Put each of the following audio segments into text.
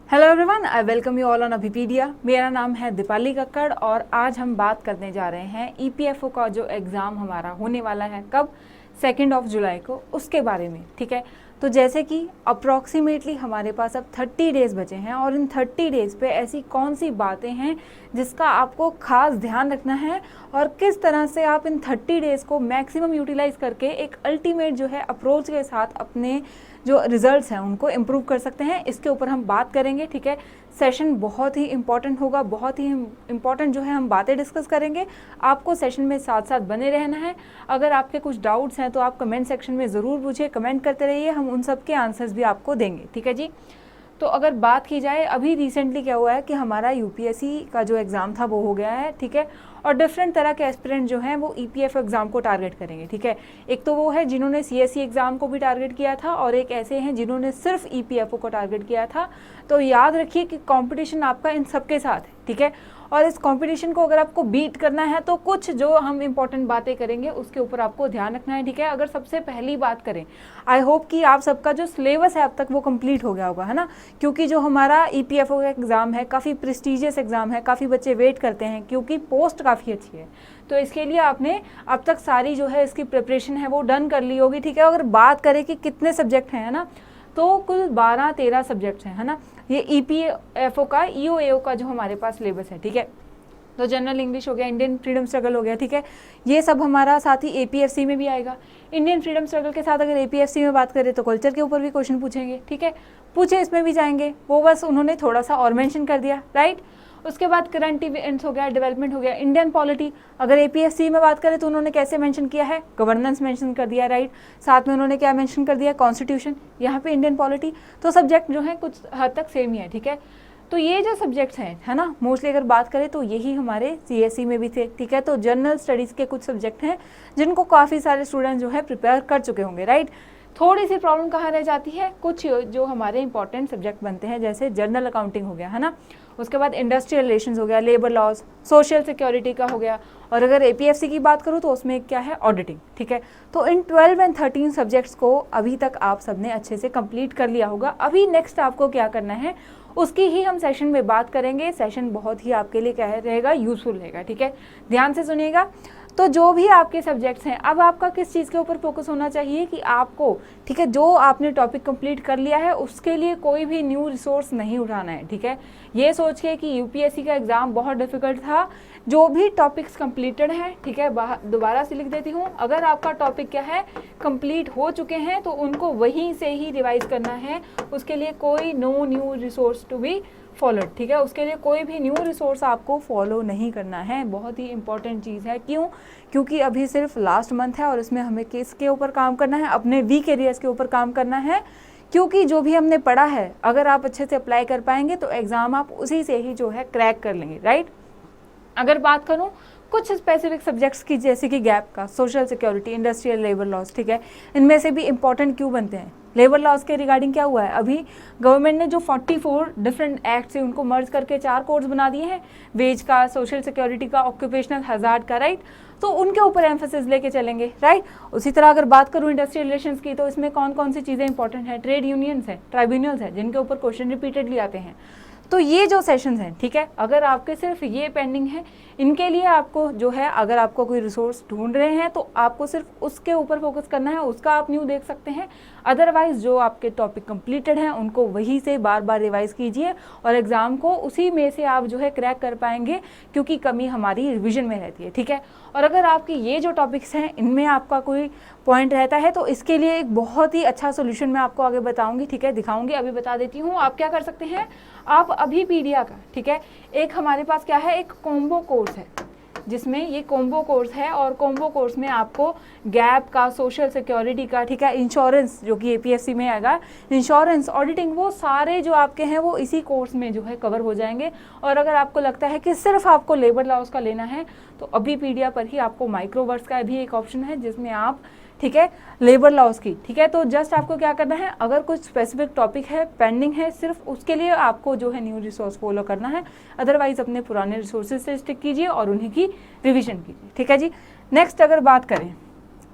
Hello everyone, I welcome you all on Abhipedia. मेरा नाम है दीपाली कक्कड़ और आज हम बात करने जा रहे हैं ईपीएफओ का जो एग्ज़ाम हमारा होने वाला है कब 2 जुलाई को, उसके बारे में। ठीक है, तो जैसे कि अप्रॉक्सीमेटली हमारे पास अब 30 डेज़ बचे हैं और इन 30 डेज़ पे ऐसी कौन सी बातें हैं जिसका आपको खास ध्यान रखना है और किस तरह से आप इन 30 डेज़ को मैक्सिमम यूटिलाइज करके एक अल्टीमेट जो है अप्रोच के साथ अपने जो रिजल्ट्स हैं उनको इम्प्रूव कर सकते हैं, इसके ऊपर हम बात करेंगे। ठीक है, सेशन बहुत ही इंपॉर्टेंट होगा, बहुत ही इंपॉर्टेंट जो है हम बातें डिस्कस करेंगे। आपको सेशन में साथ साथ बने रहना है। अगर आपके कुछ डाउट्स हैं तो आप कमेंट सेक्शन में ज़रूर पूछिए, कमेंट करते रहिए, हम उन सब के आंसर्स भी आपको देंगे। ठीक है जी। तो अगर बात की जाए, अभी रिसेंटली क्या हुआ है कि हमारा यूपीएससी का जो एग्ज़ाम था वो हो गया है। ठीक है, और डिफरेंट तरह के एस्पिरेंट जो हैं वो ईपीएफओ एग्ज़ाम को टारगेट करेंगे। ठीक है, एक तो वो है जिन्होंने सीएससी एग्ज़ाम को भी टारगेट किया था और एक ऐसे हैं जिन्होंने सिर्फ ईपीएफओ को टारगेट किया था। तो याद रखिए कि कंपटीशन आपका इन सबके साथ है। ठीक है, और इस कंपटीशन को अगर आपको बीट करना है तो कुछ जो हम इंपॉर्टेंट बातें करेंगे उसके ऊपर आपको ध्यान रखना है। ठीक है, अगर सबसे पहली बात करें, आई होप कि आप सबका जो सिलेबस है अब तक वो कंप्लीट हो गया होगा, है ना। क्योंकि जो हमारा ईपीएफओ का एग्ज़ाम है काफ़ी प्रेस्टिजियस एग्ज़ाम है, काफ़ी बच्चे वेट करते हैं क्योंकि पोस्ट काफ़ी अच्छी है। तो इसके लिए आपने अब तक सारी जो है इसकी प्रिपरेशन है वो डन कर ली होगी। ठीक है, अगर बात करें कि कितने सब्जेक्ट हैं, है ना, तो कुल 12-13 सब्जेक्ट्स हैं, है ना। ये ईपीएफओ का ईओएओ का जो हमारे पास सिलेबस है। ठीक है, तो जनरल इंग्लिश हो गया, इंडियन फ्रीडम स्ट्रगल हो गया। ठीक है, ये सब हमारा साथ ही एपीएफसी में भी आएगा। इंडियन फ्रीडम स्ट्रगल के साथ अगर एपीएफसी में बात करें तो कल्चर के ऊपर भी क्वेश्चन पूछेंगे। ठीक है, पूछे इसमें भी जाएंगे, वो बस उन्होंने थोड़ा सा और मेंशन कर दिया, राइट। उसके बाद करंट इवेंट्स हो गया, डेवलपमेंट हो गया, इंडियन पॉलिटी। अगर एपीएफसी में बात करें तो उन्होंने कैसे मेंशन किया है, गवर्नेंस मेंशन कर दिया, राइट। साथ में उन्होंने क्या मेंशन कर दिया, कॉन्स्टिट्यूशन, यहाँ पे इंडियन पॉलिटी। तो सब्जेक्ट जो है कुछ हद तक सेम ही है। ठीक है, तो ये जो सब्जेक्ट्स हैं, है ना, मोस्टली अगर बात करें तो यही हमारे सीएससी में भी थे। ठीक है, तो जनरल स्टडीज़ के कुछ सब्जेक्ट हैं जिनको काफ़ी सारे स्टूडेंट जो है प्रिपेयर कर चुके होंगे, राइट। थोड़ी सी प्रॉब्लम कहाँ रह जाती है, कुछ जो हमारे इंपॉर्टेंट सब्जेक्ट बनते हैं जैसे जनरल अकाउंटिंग हो गया, है ना, उसके बाद इंडस्ट्रियल रिलेशंस हो गया, लेबर लॉज, सोशल सिक्योरिटी का हो गया, और अगर एपीएफसी की बात करूँ तो उसमें क्या है, ऑडिटिंग। ठीक है, तो इन 12 और 13 सब्जेक्ट्स को अभी तक आप सबने अच्छे से कंप्लीट कर लिया होगा। अभी नेक्स्ट आपको क्या करना है उसकी ही हम सेशन में बात करेंगे। सेशन बहुत ही आपके लिए क्या रहेगा, यूजफुल रहेगा। ठीक है, ध्यान से सुनिएगा। तो जो भी आपके सब्जेक्ट्स हैं, अब आपका किस चीज़ के ऊपर फोकस होना चाहिए कि आपको, ठीक है, जो आपने टॉपिक कंप्लीट कर लिया है उसके लिए कोई भी न्यू रिसोर्स नहीं उठाना है। ठीक है, ये सोच के कि यूपीएससी का एग्ज़ाम बहुत डिफिकल्ट था, जो भी टॉपिक्स कंप्लीटेड हैं, ठीक है, दोबारा से लिख देती हूँ, अगर आपका टॉपिक क्या है, कंप्लीट हो चुके हैं तो उनको वहीं से ही रिवाइज करना है। उसके लिए कोई no new resource to be followed. ठीक है, उसके लिए कोई भी न्यू रिसोर्स आपको फॉलो नहीं करना है। बहुत ही इंपॉर्टेंट चीज़ है। क्यों? क्योंकि अभी सिर्फ लास्ट मंथ है और इसमें हमें किसके ऊपर काम करना है, अपने वीक एरियाज़ के ऊपर काम करना है। क्योंकि जो भी हमने पढ़ा है अगर आप अच्छे से अप्लाई कर पाएंगे तो एग्ज़ाम आप उसी से ही जो है क्रैक कर लेंगे, राइट। अगर बात करूँ कुछ स्पेसिफिक सब्जेक्ट्स की, जैसे कि गैप का, social security, industrial, labour laws, ठीक है, इनमें से भी इंपॉर्टेंट क्यों बनते हैं। लेबर लॉज के रिगार्डिंग क्या हुआ है, अभी गवर्नमेंट ने जो 44 डिफरेंट एक्ट है उनको मर्ज करके 4 कोड्स बना दिए हैं, वेज का, सोशल सिक्योरिटी का, ऑक्यूपेशनल हजार्ड का, राइट। तो उनके ऊपर एम्फेसिस लेके चलेंगे, राइट। उसी तरह अगर बात करूँ इंडस्ट्रियल रिलेशंस की, तो इसमें कौन कौन सी चीज़ें इंपॉर्टेंट है, ट्रेड यूनियंस है, ट्राइब्यूनल्स है, जिनके ऊपर क्वेश्चन रिपीटेडली आते हैं। तो ये जो सेशंस हैं, ठीक है, अगर आपके सिर्फ ये पेंडिंग है, इनके लिए आपको जो है, अगर आपको कोई रिसोर्स ढूंढ रहे हैं तो आपको सिर्फ उसके ऊपर फोकस करना है, उसका आप न्यू देख सकते हैं। अदरवाइज जो आपके टॉपिक कंप्लीटेड हैं उनको वहीं से बार बार रिवाइज कीजिए और एग्ज़ाम को उसी में से आप जो है क्रैक कर पाएंगे, क्योंकि कमी हमारी रिविजन में रहती है। ठीक है, और अगर आपके ये जो टॉपिक्स हैं इनमें आपका कोई पॉइंट रहता है तो इसके लिए एक बहुत ही अच्छा सोल्यूशन मैं आपको आगे बताऊंगी, ठीक है, दिखाऊंगी। अभी बता देती हूँ आप क्या कर सकते हैं। आप अभिपीडिया का, ठीक है, एक हमारे पास क्या है, एक कॉम्बो कोर्स है, जिसमें ये कॉम्बो कोर्स है और कॉम्बो कोर्स में आपको गैप का, सोशल सिक्योरिटी का, ठीक है, इंश्योरेंस जो कि एपीएफसी में आएगा, इंश्योरेंस, ऑडिटिंग, वो सारे जो आपके हैं वो इसी कोर्स में जो है कवर हो जाएंगे। और अगर आपको लगता है कि सिर्फ आपको लेबर लॉज का लेना है तो अभिपीडिया पर ही आपको माइक्रोवर्स का भी एक ऑप्शन है जिसमें आप, ठीक है, लेबर लॉज की, ठीक है, तो जस्ट आपको क्या करना है, अगर कुछ स्पेसिफिक टॉपिक है, पेंडिंग है, सिर्फ उसके लिए आपको जो है न्यू रिसोर्स फॉलो करना है। अदरवाइज अपने पुराने रिसोर्सेज से स्टिक कीजिए और उन्हीं की रिवीजन कीजिए। ठीक है जी। नेक्स्ट अगर बात करें,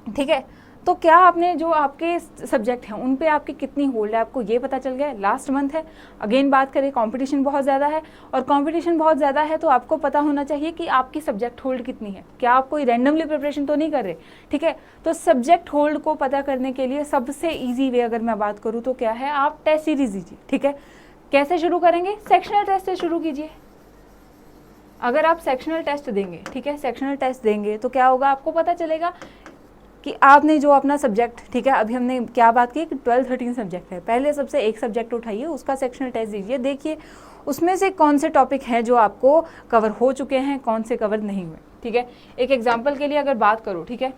ठीक है, तो क्या आपने जो आपके सब्जेक्ट हैं उन पे आपकी कितनी होल्ड है आपको ये पता चल गया। लास्ट मंथ है, अगेन बात करें कंपटीशन बहुत ज़्यादा है, और कंपटीशन बहुत ज़्यादा है तो आपको पता होना चाहिए कि आपकी सब्जेक्ट होल्ड कितनी है। क्या आप कोई रैंडमली प्रिपरेशन तो नहीं कर रहे, ठीक है। तो सब्जेक्ट होल्ड को पता करने के लिए सबसे ईजी वे अगर मैं बात करूँ तो क्या है, आप टेस्ट सीरीज दीजिए, ठीक है। कैसे शुरू करेंगे, सेक्शनल टेस्ट से शुरू कीजिए। अगर आप सेक्शनल टेस्ट देंगे, ठीक है, सेक्शनल टेस्ट देंगे तो क्या होगा, आपको पता चलेगा कि आपने जो अपना सब्जेक्ट, ठीक है, अभी हमने क्या बात की कि 12-13 सब्जेक्ट है, पहले सबसे एक सब्जेक्ट उठाइए, उसका सेक्शनल टेस्ट दीजिए, देखिए उसमें से कौन से टॉपिक हैं जो आपको कवर हो चुके हैं, कौन से कवर नहीं हुए, ठीक है। एक एग्जांपल के लिए अगर बात करूँ, ठीक है,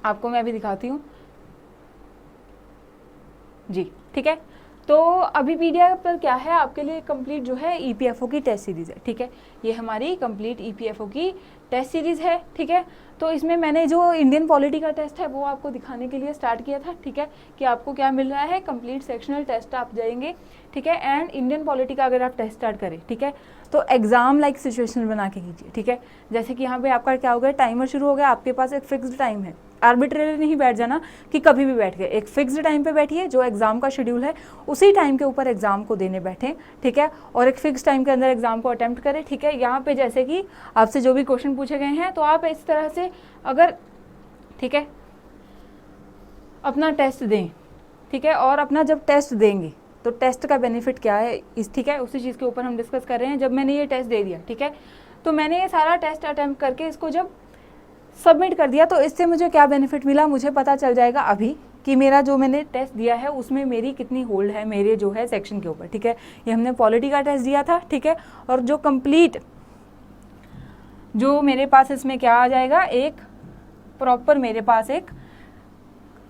आपको मैं अभी दिखाती हूँ जी, ठीक है। तो अभी पीडीएफ पर क्या है आपके लिए कंप्लीट जो है ईपीएफओ की टेस्ट सीरीज़ है, ठीक है। ये हमारी कंप्लीट ईपीएफओ की टेस्ट सीरीज़ है, ठीक है। तो इसमें मैंने जो इंडियन पॉलिटी का टेस्ट है वो आपको दिखाने के लिए स्टार्ट किया था, ठीक है, कि आपको क्या मिल रहा है, कंप्लीट सेक्शनल टेस्ट आप जाएंगे, ठीक है। एंड इंडियन पॉलिटी का अगर आप टेस्ट स्टार्ट करें, ठीक है, तो एग्जाम लाइक सिचुएशन बना के कीजिए, ठीक है। जैसे कि यहाँ पे आपका क्या हो गया, टाइमर शुरू हो गया, आपके पास एक फिक्स्ड टाइम है, आर्बिट्रेरी नहीं बैठ जाना कि कभी भी बैठ गए, एक फिक्स्ड टाइम पे बैठिए, जो एग्जाम का शेड्यूल है उसी टाइम के ऊपर एग्जाम को देने बैठे, ठीक है, और एक फिक्स टाइम के अंदर एग्जाम को अटेम्प्ट करें, ठीक है। यहाँ पे जैसे कि आपसे जो भी क्वेश्चन पूछे गए हैं तो आप इस तरह से अगर, ठीक है, अपना टेस्ट दें, ठीक है, और अपना जब टेस्ट देंगे तो टेस्ट का बेनिफिट क्या है इस, ठीक है, उसी चीज़ के ऊपर हम डिस्कस कर रहे हैं। जब मैंने ये टेस्ट दे दिया, ठीक है, तो मैंने ये सारा टेस्ट अटेम्प्ट करके इसको जब सबमिट कर दिया तो इससे मुझे क्या बेनिफिट मिला, मुझे पता चल जाएगा अभी कि मेरा जो मैंने टेस्ट दिया है उसमें मेरी कितनी होल्ड है मेरे जो है सेक्शन के ऊपर, ठीक है। ये हमने पॉलिटी का टेस्ट दिया था, ठीक है, और जो कंप्लीट जो मेरे पास इसमें क्या आ जाएगा, एक प्रॉपर मेरे पास एक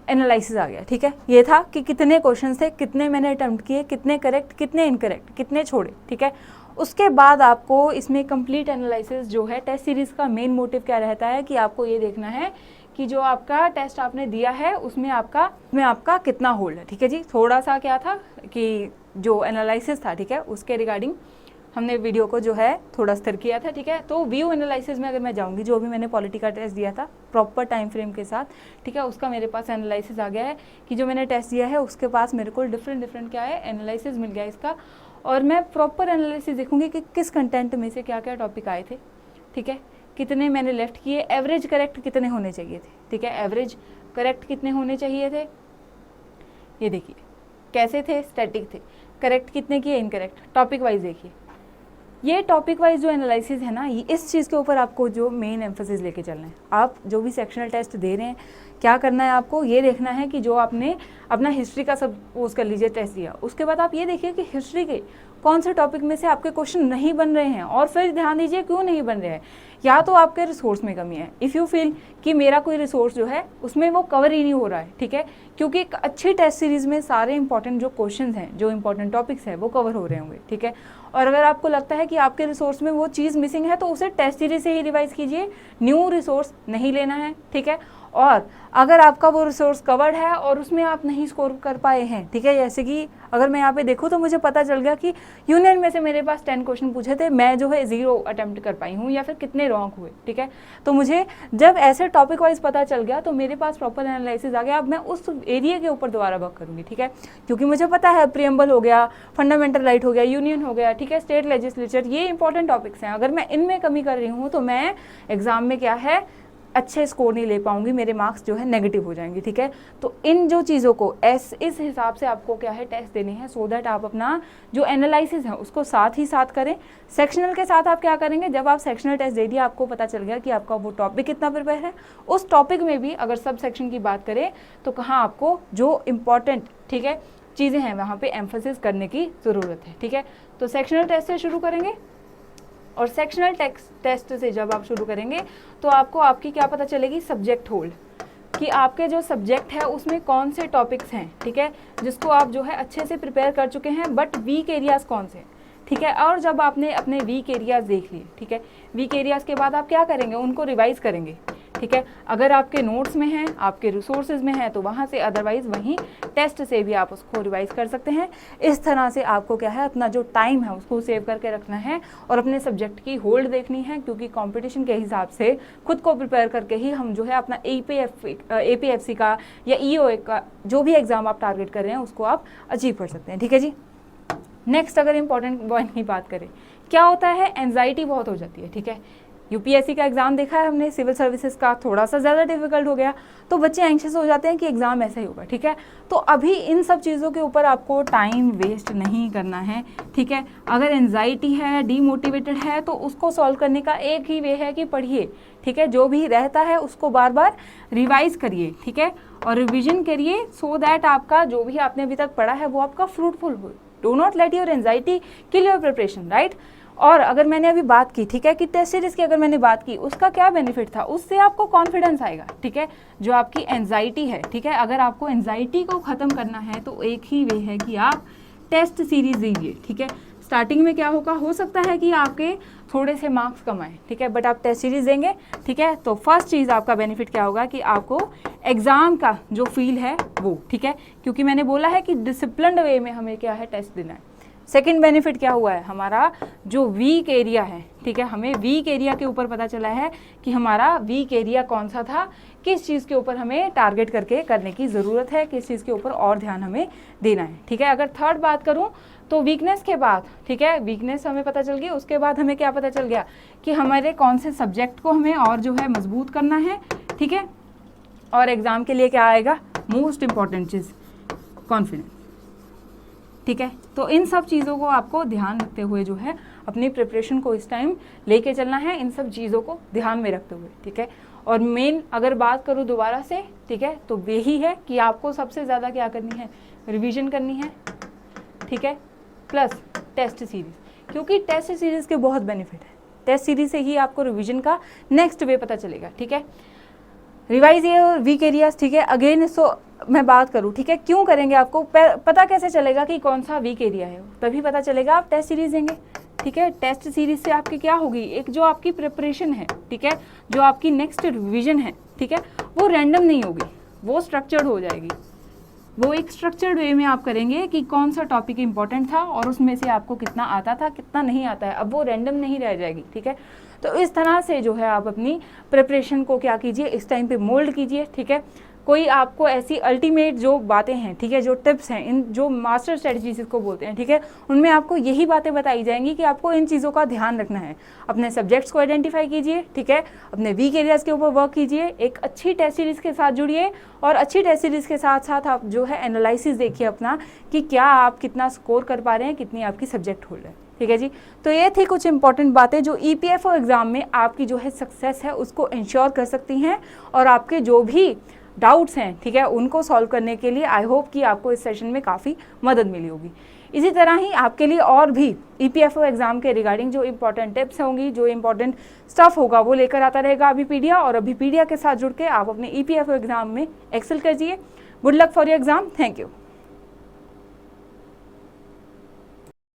एनालिसिस आ गया, ठीक है। ये था कि कितने क्वेश्चन थे, कितने मैंने अटेम्प्ट किए, कितने करेक्ट, कितने इनकरेक्ट, कितने छोड़े, ठीक है। उसके बाद आपको इसमें कंप्लीट एनालिसिस जो है टेस्ट सीरीज़ का मेन मोटिव क्या रहता है कि आपको ये देखना है कि जो आपका टेस्ट आपने दिया है उसमें आपका कितना होल्ड है, ठीक है जी। थोड़ा सा क्या था कि जो एनालिसिस था, ठीक है, उसके रिगार्डिंग हमने वीडियो को जो है थोड़ा स्थिर किया था, ठीक है। तो व्यू एनालिसिस में अगर मैं जाऊंगी, जो भी मैंने पॉलिटी का टेस्ट दिया था प्रॉपर टाइम फ्रेम के साथ, ठीक है, उसका मेरे पास एनालिसिस आ गया है कि जो मैंने टेस्ट दिया है उसके पास मेरे को डिफरेंट क्या है एनालिसिस मिल गया इसका, और मैं प्रॉपर एनालिसिस देखूंगी कि किस कंटेंट में से क्या क्या टॉपिक आए थे, ठीक है, कितने मैंने लेफ्ट किए, एवरेज करेक्ट कितने होने चाहिए थे, ठीक है, एवरेज करेक्ट कितने होने चाहिए थे, ये देखिए कैसे थे, स्टैटिक थे, करेक्ट कितने किए, इनकरेक्ट, टॉपिक वाइज देखिए। ये टॉपिक वाइज जो एनालिसिस है ना, इस चीज़ के ऊपर आपको जो मेन एम्फेसिस लेके चलना है। आप जो भी सेक्शनल टेस्ट दे रहे हैं, क्या करना है आपको, ये देखना है कि जो आपने अपना हिस्ट्री का सपोज कर लीजिए टेस्ट दिया, उसके बाद आप ये देखिए कि हिस्ट्री के कौन से टॉपिक में से आपके क्वेश्चन नहीं बन रहे हैं, और फिर ध्यान दीजिए क्यों नहीं बन रहे हैं। या तो आपके रिसोर्स में कमी है, इफ़ यू फील कि मेरा कोई रिसोर्स जो है उसमें वो कवर ही नहीं हो रहा है, ठीक है, क्योंकि एक अच्छी टेस्ट सीरीज़ में सारे इंपॉर्टेंट जो क्वेश्चंस हैं, जो इंपॉर्टेंट टॉपिक्स हैं वो कवर हो रहे होंगे, ठीक है। और अगर आपको लगता है कि आपके रिसोर्स में वो चीज़ मिसिंग है तो उसे टेस्ट सीरीज से ही रिवाइज कीजिए, न्यू रिसोर्स नहीं लेना है, ठीक है। और अगर आपका वो रिसोर्स कवर्ड है और उसमें आप नहीं स्कोर कर पाए हैं, ठीक है, जैसे कि अगर मैं यहाँ पे देखूँ तो मुझे पता चल गया कि यूनियन में से मेरे पास 10 क्वेश्चन पूछे थे, मैं जो है 0 अटेम्प्ट कर पाई हूँ या फिर कितने रॉन्ग हुए, ठीक है। तो मुझे जब ऐसे टॉपिक वाइज पता चल गया तो मेरे पास प्रॉपर एनालिसिस आ गया। अब मैं उस एरिया के ऊपर दोबारा वर्क करूँगी, ठीक है, क्योंकि मुझे पता है प्रीएम्बल हो गया, फंडामेंटल राइट हो गया, यूनियन हो गया, ठीक है, स्टेट लेजिस्लेचर, ये इंपॉर्टेंट टॉपिक्स हैं। अगर मैं इनमें कमी कर रही हूँ तो मैं एग्जाम में क्या है अच्छे स्कोर नहीं ले पाऊंगी, मेरे मार्क्स जो है नेगेटिव हो जाएंगे, ठीक है। तो इन जो चीज़ों को इस हिसाब से आपको क्या है टेस्ट देने हैं, सो दैट आप अपना जो एनालिसिस है उसको साथ ही साथ करें। सेक्शनल के साथ आप क्या करेंगे, जब आप सेक्शनल टेस्ट दे दिए, आपको पता चल गया कि आपका वो टॉपिक कितना प्रिपेयर है, उस टॉपिक में भी अगर सब सेक्शन की बात करें तो कहाँ आपको जो इम्पॉर्टेंट, ठीक है, चीज़ें हैं वहाँ पर एम्फेसिस करने की ज़रूरत है, ठीक है। तो सेक्शनल टेस्ट से शुरू करेंगे, और सेक्शनल टेस्ट से जब आप शुरू करेंगे तो आपको आपकी क्या पता चलेगी, सब्जेक्ट होल्ड, कि आपके जो सब्जेक्ट है उसमें कौन से टॉपिक्स हैं, ठीक है, जिसको आप जो है अच्छे से प्रिपेयर कर चुके हैं, बट वीक एरियाज़ कौन से, ठीक है। और जब आपने अपने वीक एरियाज़ देख लिए, ठीक है, वीक एरियाज़ के बाद आप क्या करेंगे, उनको रिवाइज करेंगे, ठीक है। अगर आपके नोट्स में है, आपके रिसोर्सेज में है तो वहाँ से, अदरवाइज वहीं टेस्ट से भी आप उसको रिवाइज कर सकते हैं। इस तरह से आपको क्या है, अपना जो टाइम है उसको सेव करके रखना है और अपने सब्जेक्ट की होल्ड देखनी है, क्योंकि कंपटीशन के हिसाब से खुद को प्रिपेयर करके ही हम जो है अपना APFC का या EOA का जो भी एग्जाम आप टारगेट कर रहे हैं उसको आप अचीव कर सकते हैं। ठीक है जी। नेक्स्ट अगर इंपॉर्टेंट पॉइंट की बात करें, क्या होता है, एंजाइटी बहुत हो जाती है। ठीक है, UPSC का एग्जाम देखा है हमने, सिविल सर्विसेज का थोड़ा सा ज़्यादा डिफिकल्ट हो गया तो बच्चे एंग्शियस हो जाते हैं कि एग्जाम ऐसा ही होगा। ठीक है, तो अभी इन सब चीज़ों के ऊपर आपको टाइम वेस्ट नहीं करना है। ठीक है, अगर एंजाइटी है, डीमोटिवेटेड है तो उसको सॉल्व करने का एक ही वे है कि पढ़िए। ठीक है, जो भी रहता है उसको बार बार रिवाइज करिए। ठीक है, और रिविजन करिए सो दैट आपका जो भी आपने अभी तक पढ़ा है वो आपका फ्रूटफुल हो। Do not let your anxiety kill your preparation, right. और अगर मैंने अभी बात की, ठीक है, कि टेस्ट सीरीज की अगर मैंने बात की, उसका क्या बेनिफिट था, उससे आपको कॉन्फिडेंस आएगा। ठीक है, जो आपकी एंजाइटी है, ठीक है, अगर आपको एंजाइटी को ख़त्म करना है तो एक ही वे है कि आप टेस्ट सीरीज दीजिए। ठीक है, स्टार्टिंग में क्या होगा, हो सकता है कि आपके थोड़े से मार्क्स कम आए, ठीक है, बट आप टेस्ट सीरीज देंगे। ठीक है, तो फर्स्ट चीज़ आपका बेनिफिट क्या होगा कि आपको एग्ज़ाम का जो फील है वो, ठीक है, क्योंकि मैंने बोला है कि डिसिप्लिन्ड वे में हमें क्या है, टेस्ट देना है। सेकेंड बेनिफिट क्या हुआ है, हमारा जो वीक एरिया है, ठीक है, हमें वीक एरिया के ऊपर पता चला है कि हमारा वीक एरिया कौन सा था, किस चीज़ के ऊपर हमें टारगेट करके करने की ज़रूरत है, किस चीज़ के ऊपर और ध्यान हमें देना है। ठीक है, अगर थर्ड बात करूं तो वीकनेस के बाद, ठीक है, वीकनेस हमें पता चल गई, उसके बाद हमें क्या पता चल गया कि हमारे कौन से सब्जेक्ट को हमें और जो है मजबूत करना है। ठीक है, और एग्ज़ाम के लिए क्या आएगा, मोस्ट इम्पॉर्टेंट चीज़ कॉन्फिडेंस। ठीक है, तो इन सब चीज़ों को आपको ध्यान रखते हुए जो है अपनी प्रिपरेशन को इस टाइम लेके चलना है, इन सब चीज़ों को ध्यान में रखते हुए। ठीक है, और मेन अगर बात करूँ दोबारा से, ठीक है, तो यही है कि आपको सबसे ज़्यादा क्या करनी है, रिवीजन करनी है। ठीक है, प्लस टेस्ट सीरीज़, क्योंकि टेस्ट सीरीज़ के बहुत बेनिफिट है। टेस्ट सीरीज से ही आपको रिवीजन का नेक्स्ट वे पता चलेगा। ठीक है, रिवाइज ये वीक एरियाज। ठीक है, अगेन सो मैं बात करूँ, ठीक है, क्यों करेंगे, आपको पता कैसे चलेगा कि कौन सा वीक एरिया है, तभी पता चलेगा आप टेस्ट सीरीज देंगे। ठीक है, टेस्ट सीरीज से आपकी क्या होगी, एक जो आपकी प्रिपरेशन है, ठीक है, जो आपकी नेक्स्ट रिवीजन है, ठीक है, वो रैंडम नहीं होगी, वो स्ट्रक्चर्ड हो जाएगी। वो एक स्ट्रक्चर्ड वे में आप करेंगे कि कौन सा टॉपिक इंपॉर्टेंट था और उसमें से आपको कितना आता था, कितना नहीं आता है, अब वो रैंडम नहीं रह जाएगी। ठीक है, तो इस तरह से जो है आप अपनी प्रिपरेशन को क्या कीजिए, इस टाइम पे मोल्ड कीजिए। ठीक है, कोई आपको ऐसी अल्टीमेट जो बातें हैं, ठीक है, जो टिप्स हैं, इन जो मास्टर स्ट्रेटजीज इसको बोलते हैं, ठीक है, उनमें आपको यही बातें बताई जाएंगी कि आपको इन चीज़ों का ध्यान रखना है। अपने सब्जेक्ट्स को आइडेंटिफाई कीजिए, ठीक है, अपने वीक एरियाज़ के ऊपर वर्क कीजिए, एक अच्छी टेस्ट सीरीज़ के साथ जुड़िए और अच्छी टेस्ट सीरीज़ के साथ साथ आप जो है एनालिसिस देखिए अपना कि क्या आप कितना स्कोर कर पा रहे हैं, कितनी आपकी सब्जेक्ट होल्ड है। ठीक है जी, तो ये थी कुछ इंपॉर्टेंट बातें जो EPFO एग्ज़ाम में आपकी जो है सक्सेस है उसको इंश्योर कर सकती हैं और आपके जो भी डाउट्स हैं, ठीक है, उनको सॉल्व करने के लिए आई होप कि आपको इस सेशन में काफ़ी मदद मिली होगी। इसी तरह ही आपके लिए और भी EPFO एग्ज़ाम के रिगार्डिंग जो इंपॉर्टेंट टिप्स होंगी, जो इंपॉर्टेंट स्टफ होगा वो लेकर आता रहेगा अभिपीडिया, और अभिपीडिया के साथ जुड़ के आप अपने EPFO एग्ज़ाम में एक्सेल कीजिए। Good luck for your exam, thank you.